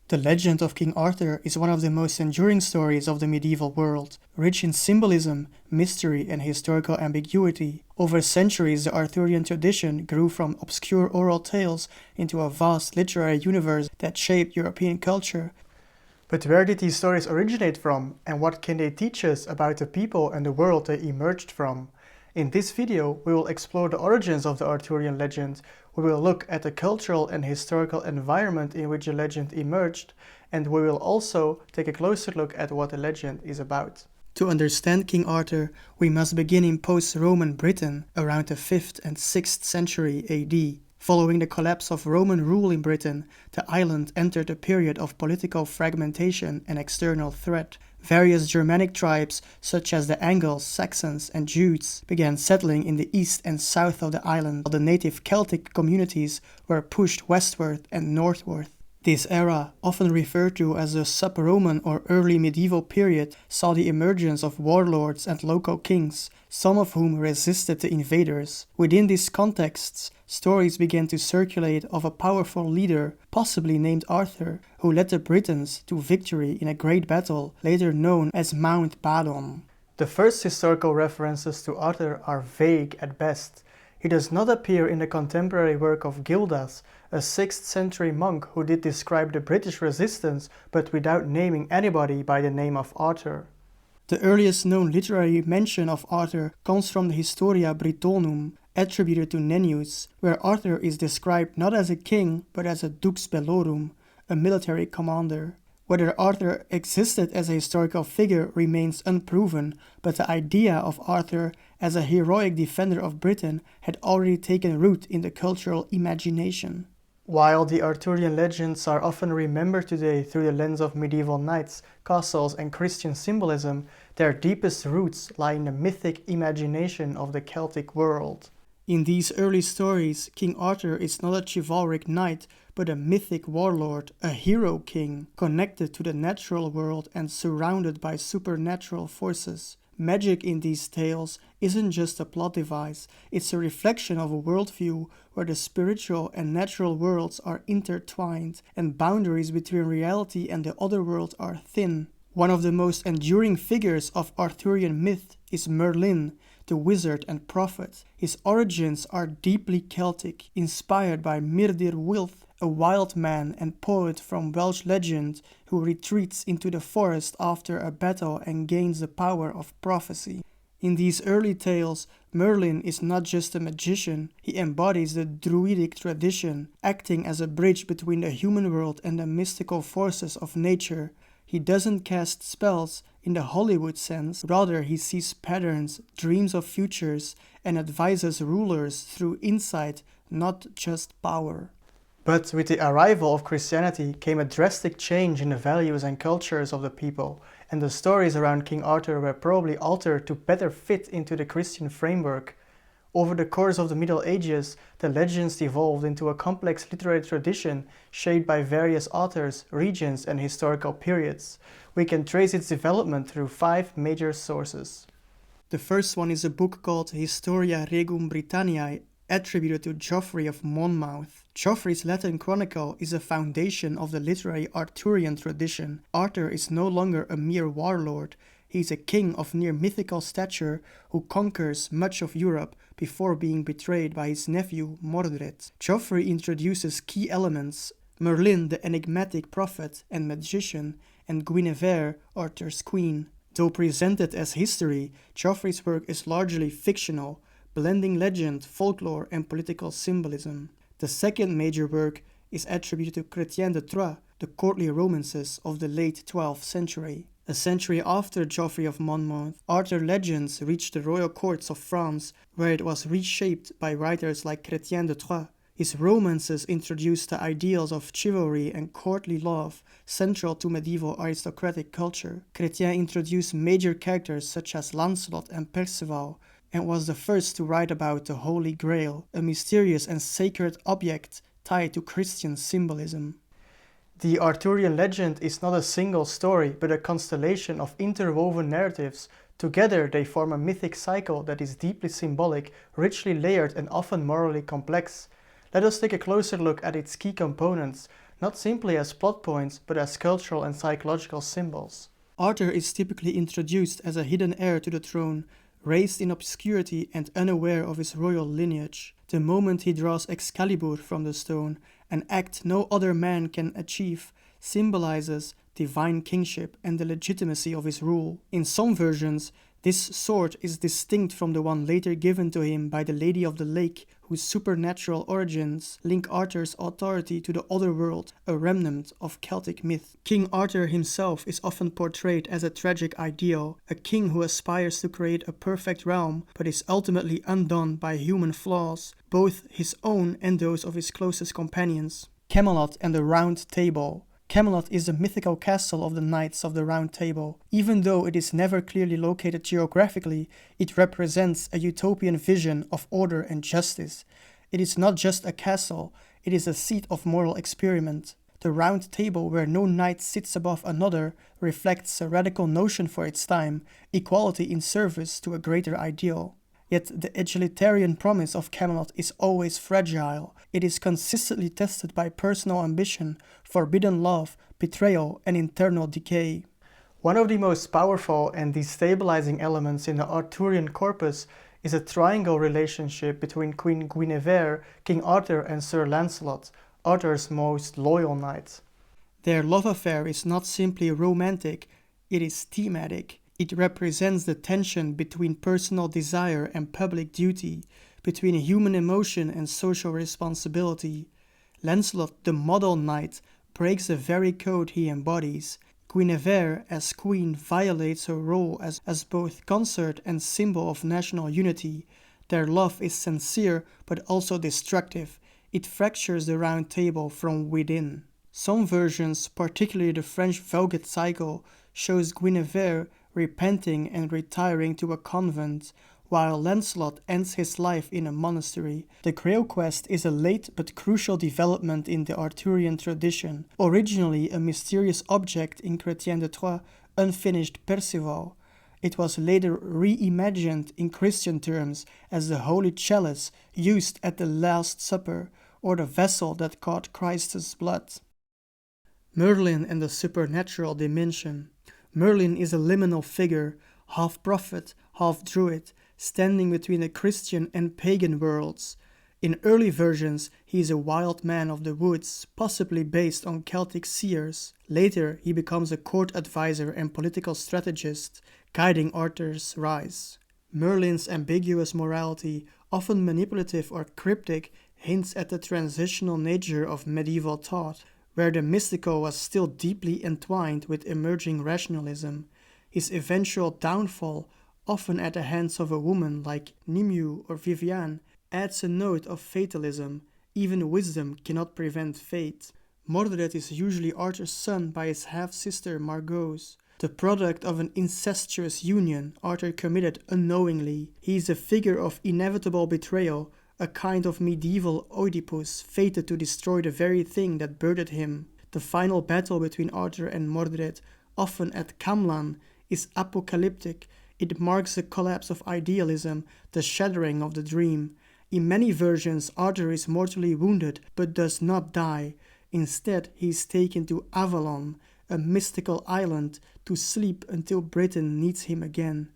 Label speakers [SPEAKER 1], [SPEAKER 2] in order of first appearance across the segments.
[SPEAKER 1] The legend of King Arthur is one of the most enduring stories of the medieval world, rich in symbolism, mystery, and historical ambiguity. Over centuries, the Arthurian tradition grew from obscure oral tales into a vast literary universe that shaped European culture. But where did these stories originate from, and what can they teach us about the people and the world they emerged from? In this video, we will explore the origins of the Arthurian legend. We will look at the cultural and historical environment in which the legend emerged, and we will also take a closer look at what the legend is about. To understand King Arthur, we must begin in post-Roman Britain around the 5th and 6th century AD. Following the collapse of Roman rule in Britain, the island entered a period of political fragmentation and external threat. Various Germanic tribes, such as the Angles, Saxons, and Jutes, began settling in the east and south of the island, while the native Celtic communities were pushed westward and northward. This era, often referred to as the sub-Roman or early medieval period, saw the emergence of warlords and local kings, some of whom resisted the invaders. Within these contexts, stories began to circulate of a powerful leader, possibly named Arthur, who led the Britons to victory in a great battle, later known as Mount Badon. The first historical references to Arthur are vague at best. He does not appear in the contemporary work of Gildas, a 6th century monk who did describe the British resistance, but without naming anybody by the name of Arthur. The earliest known literary mention of Arthur comes from the Historia Britonum, attributed to Nennius, where Arthur is described not as a king, but as a dux bellorum, a military commander. Whether Arthur existed as a historical figure remains unproven, but the idea of Arthur as a heroic defender of Britain had already taken root in the cultural imagination. While the Arthurian legends are often remembered today through the lens of medieval knights, castles, and Christian symbolism, their deepest roots lie in the mythic imagination of the Celtic world. In these early stories, King Arthur is not a chivalric knight, but a mythic warlord, a hero king, connected to the natural world and surrounded by supernatural forces. Magic in these tales isn't just a plot device, it's a reflection of a worldview where the spiritual and natural worlds are intertwined and boundaries between reality and the other world are thin. One of the most enduring figures of Arthurian myth is Merlin, the wizard and prophet. His origins are deeply Celtic, inspired by Myrdir Wilth, a wild man and poet from Welsh legend who retreats into the forest after a battle and gains the power of prophecy. In these early tales, Merlin is not just a magician, he embodies the druidic tradition, acting as a bridge between the human world and the mystical forces of nature. He doesn't cast spells in the Hollywood sense, rather he sees patterns, dreams of futures, and advises rulers through insight, not just power. But with the arrival of Christianity came a drastic change in the values and cultures of the people, and the stories around King Arthur were probably altered to better fit into the Christian framework. Over the course of the Middle Ages, the legends evolved into a complex literary tradition shaped by various authors, regions, and historical periods. We can trace its development through 5 major sources. The first one is a book called Historia Regum Britanniae, attributed to Geoffrey of Monmouth. Geoffrey's Latin chronicle is a foundation of the literary Arthurian tradition. Arthur is no longer a mere warlord. He is a king of near mythical stature who conquers much of Europe before being betrayed by his nephew Mordred. Geoffrey introduces key elements: Merlin, the enigmatic prophet and magician, and Guinevere, Arthur's queen. Though presented as history, Geoffrey's work is largely fictional, blending legend, folklore, and political symbolism. The second major work is attributed to Chrétien de Troyes, the courtly romances of the late 12th century. A century after Geoffrey of Monmouth, Arthur legends reached the royal courts of France, where it was reshaped by writers like Chrétien de Troyes. His romances introduced the ideals of chivalry and courtly love, central to medieval aristocratic culture. Chrétien introduced major characters such as Lancelot and Perceval, and was the first to write about the Holy Grail, a mysterious and sacred object tied to Christian symbolism. The Arthurian legend is not a single story, but a constellation of interwoven narratives. Together they form a mythic cycle that is deeply symbolic, richly layered, and often morally complex. Let us take a closer look at its key components. not simply as plot points, but as cultural and psychological symbols. Arthur is typically introduced as a hidden heir to the throne, raised in obscurity and unaware of his royal lineage. The moment he draws Excalibur from the stone, an act no other man can achieve, symbolizes divine kingship and the legitimacy of his rule. In some versions, this sword is distinct from the one later given to him by the Lady of the Lake, whose supernatural origins link Arthur's authority to the other world, a remnant of Celtic myth. King Arthur himself is often portrayed as a tragic ideal, a king who aspires to create a perfect realm but is ultimately undone by human flaws, both his own and those of his closest companions. Camelot and the Round Table. Camelot is the mythical castle of the Knights of the Round Table. Even though it is never clearly located geographically, it represents a utopian vision of order and justice. It is not just a castle, it is a seat of moral experiment. The Round Table, where no knight sits above another, reflects a radical notion for its time, equality in service to a greater ideal. Yet the egalitarian promise of Camelot is always fragile. It is consistently tested by personal ambition, forbidden love, betrayal, and internal decay. One of the most powerful and destabilizing elements in the Arthurian corpus is a triangle relationship between Queen Guinevere, King Arthur, and Sir Lancelot, Arthur's most loyal knight. Their love affair is not simply romantic, it is thematic. It represents the tension between personal desire and public duty, between human emotion and social responsibility. Lancelot, the model knight, breaks the very code he embodies. Guinevere, as queen, violates her role as both consort and symbol of national unity. Their love is sincere but also destructive. It fractures the Round Table from within. Some versions, particularly the French Vulgate cycle, shows Guinevere repenting and retiring to a convent, while Lancelot ends his life in a monastery. The Grail quest is a late but crucial development in the Arthurian tradition, originally a mysterious object in Chrétien de Troyes' unfinished Perceval. It was later reimagined in Christian terms as the Holy Chalice used at the Last Supper, or the vessel that caught Christ's blood. Merlin and the supernatural dimension. Merlin is a liminal figure, half prophet, half druid, standing between the Christian and pagan worlds. In early versions, he is a wild man of the woods, possibly based on Celtic seers. Later, he becomes a court advisor and political strategist, guiding Arthur's rise. Merlin's ambiguous morality, often manipulative or cryptic, hints at the transitional nature of medieval thought, where the mystical was still deeply entwined with emerging rationalism. His eventual downfall, often at the hands of a woman like Nimue or Viviane, adds a note of fatalism. Even wisdom cannot prevent fate. Morded is usually Arthur's son by his half-sister Margaux. The product of an incestuous union Arthur committed unknowingly. He is a figure of inevitable betrayal, a kind of medieval Oedipus fated to destroy the very thing that birthed him. The final battle between Arthur and Mordred, often at Camelot, is apocalyptic. It marks the collapse of idealism, the shattering of the dream. In many versions, Arthur is mortally wounded but does not die. Instead, he is taken to Avalon, a mystical island, to sleep until Britain needs him again.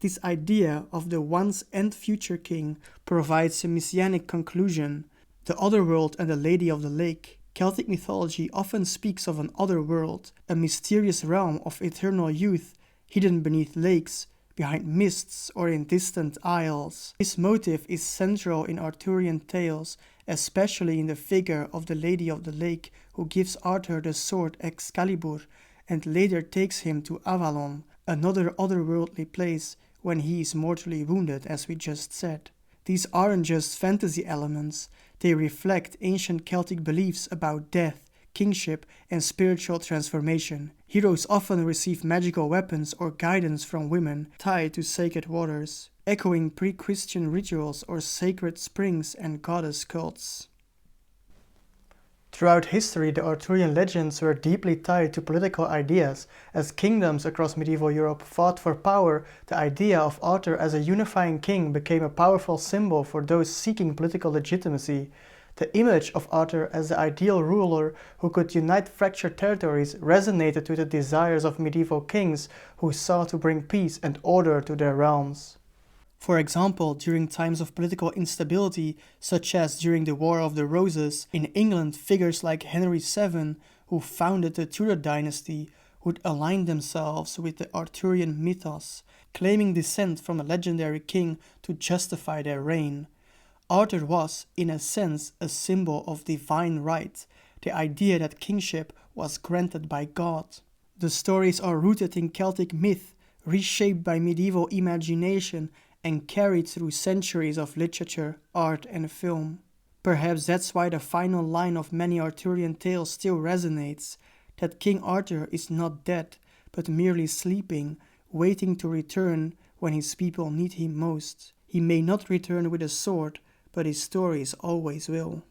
[SPEAKER 1] This idea of the once and future king provides a messianic conclusion. The otherworld and the Lady of the Lake. Celtic mythology often speaks of an otherworld, a mysterious realm of eternal youth, hidden beneath lakes, behind mists, or in distant isles. This motive is central in Arthurian tales, especially in the figure of the Lady of the Lake, who gives Arthur the sword Excalibur and later takes him to Avalon, another otherworldly place, when he is mortally wounded, as we just said. These aren't just fantasy elements, they reflect ancient Celtic beliefs about death, kingship, and spiritual transformation. Heroes often receive magical weapons or guidance from women tied to sacred waters, echoing pre-Christian rituals or sacred springs and goddess cults. Throughout history, the Arthurian legends were deeply tied to political ideas. As kingdoms across medieval Europe fought for power, the idea of Arthur as a unifying king became a powerful symbol for those seeking political legitimacy. The image of Arthur as the ideal ruler who could unite fractured territories resonated with the desires of medieval kings who sought to bring peace and order to their realms. For example, during times of political instability, such as during the War of the Roses, in England figures like Henry VII, who founded the Tudor dynasty, would align themselves with the Arthurian mythos, claiming descent from a legendary king to justify their reign. Arthur was, in a sense, a symbol of divine right, the idea that kingship was granted by God. The stories are rooted in Celtic myth, reshaped by medieval imagination, and carried through centuries of literature, art, and film. Perhaps that's why the final line of many Arthurian tales still resonates, that King Arthur is not dead, but merely sleeping, waiting to return when his people need him most. He may not return with a sword, but his stories always will.